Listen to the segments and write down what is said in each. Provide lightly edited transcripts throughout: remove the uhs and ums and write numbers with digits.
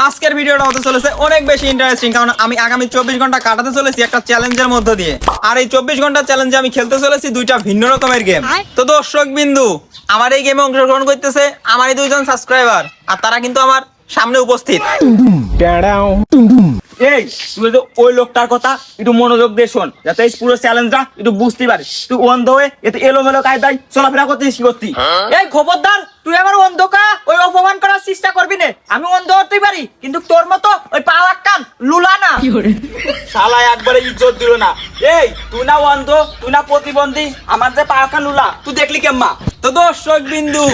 আজকের ভিডিওটা হতে চলেছে অনেক বেশি ইন্টারেস্টিং, কারণ আমি আগামী 24 ঘন্টা কাটাতে চলেছি একটা চ্যালেঞ্জের মধ্য দিয়ে। আর এই 24 ঘন্টা চ্যালেঞ্জে আমি খেলতে চলেছি দুইটা ভিন্ন রকমের গেম। তো দর্শক বিন্দু, আমার এই গেমে অংশগ্রহণ করতেছে আমারই দুইজন সাবস্ক্রাইবার, আর তারা কিন্তু আমার সামনে উপস্থিত। এই তুই তো ওই লোকটার কথা একটু মনোযোগ দিয়ে শোন, যাতে এই পুরো চ্যালেঞ্জটা একটু বুঝতে পারিস। তুই অন্ধ হয়ে এতে এলোমেলো কায়দায় চলাফেরা করতেছিস কি করতি? এই খবরদার, তুই আমার অন্ধকা ওই অপমান করার চেষ্টা করবি না। আমি অন্ধ হতেই পারি, কিন্তু তোর মতো ওই পাওয়ার কান লুলা না। শালা একবারে ইজ্জত দিল না। এই তুই না অন্ধ, তুই না প্রতিবন্ধী, আমার যে পাকা লুলা তুই দেখলি কেম্মা? তো দর্শক বিন্দু,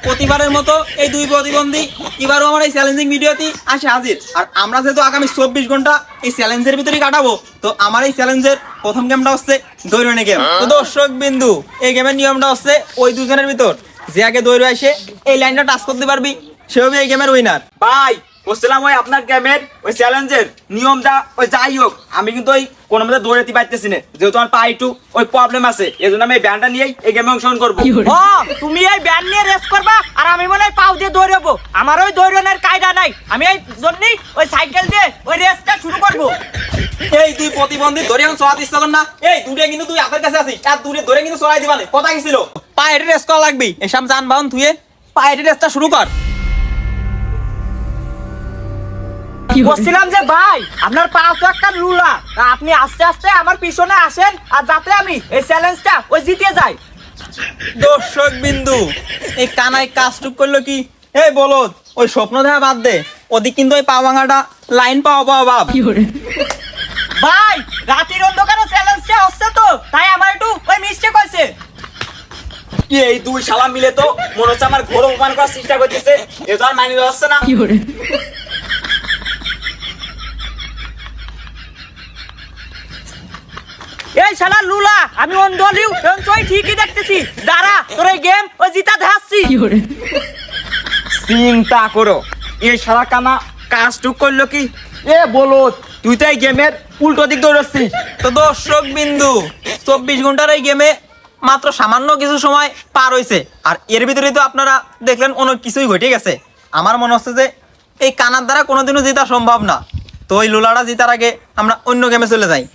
প্রতিবারের মতো এই দুই প্রতিবন্ধী এবারও আমার এই চ্যালেঞ্জিং ভিডিওতে আসে হাজির। আর আমরা যেহেতু আগামী 24 ঘন্টা এই চ্যালেঞ্জের ভিতরেই কাটাবো, তো আমার এই চ্যালেঞ্জের প্রথম গেমটা হচ্ছে দৈরণী গেম। তো দর্শক বিন্দু, এই গেমের নিয়মটা হচ্ছে ওই দুজনের ভিতর যে আগে দৈর এসে এই লাইনটা টাচ করতে পারবি সে হবে এই গেমের উইনার। ভাই বলছিলাম ওই আপনার গেমের ওই চ্যালেঞ্জের নিয়মটা ওই যাই হোক, আমি কিন্তু ওই কোনো মধ্যে দৌড়াতে পারতেছি না, যেহেতু আমার পা একটু ওই প্রবলেম আছে, এই জন্য আমি এই ব্যান্ডটা নিয়েই এই গেমে অংশগ্রহণ করবো। ও তুমি এই ব্যান্ড নিয়ে রেস করবা, আর আমি মনে হয় পাও দিয়ে দৌড়াবো। আমার ওই দৌড়ানোর কায়দা নাই, আমি এই জন্যই ওই সাইকেল দিয়ে ওই রেসটা শুরু করবো। এই দুই প্রতিবন্ধী ধরে এখন চড়াতে ইচ্ছা কর না, এই দুটো কিন্তু তুই হাতের কাছে আছিস, আর দূরে ধরে কিন্তু চড়াই দিবা না। কথা কি ছিল? পায়ের রেস করা লাগবে, এসব যানবাহন তুই পায়ের রেসটা শুরু কর। বলছিলাম যে ভাই, আপনার পা তো একটা লুলা, তা আপনি আস্তে আস্তে আমার পিছনে আসেন, আর যাতে আমি এই চ্যালেঞ্জটা ওই জিতে যাই। দর্শক বিন্দু, এই কানাই কাজটুক করলো কি? এই বলদ, ওই স্বপ্ন দেখা বাদ দে, ওদিক কিন্তু ওই পা ভাঙাটা লাইন পাওয়া ভাব। ভাই রাতের অন্ধকারে চ্যালেঞ্জটা হচ্ছে, তো তাই আমার একটু ওই মিস্টেক হয়েছে। এই দুই শালা মিলে তো মনে হচ্ছে আমার ঘোর অপমান করার চেষ্টা করতেছে, এ তো আর মানিয়ে যাচ্ছে না। এই শালা লুলা, আমি অন্ধ হলিও এখন তুই ঠিকই দেখতেছি। দাঁড়া, তোর এই গেম ওই জিতা দেখাচ্ছি। চিন্তা করো, এই শালা কানা কাজটুক করলো কি? এ বলো, তুই তো এই গেমের উল্টো দিক দৌড়াচ্ছিস। তো দর্শক বিন্দু, 24 ঘন্টার এই গেমে মাত্র সামান্য কিছু সময় পার হয়েছে, আর এর ভিতরে তো আপনারা দেখলেন অনেক কিছুই ঘটে গেছে। আমার মনে হচ্ছে যে এই কানার দ্বারা কোনোদিনও জেতা সম্ভব না। তো ওই লোলাটা জেতার আগে আমরা অন্য গেমে চলে যাই।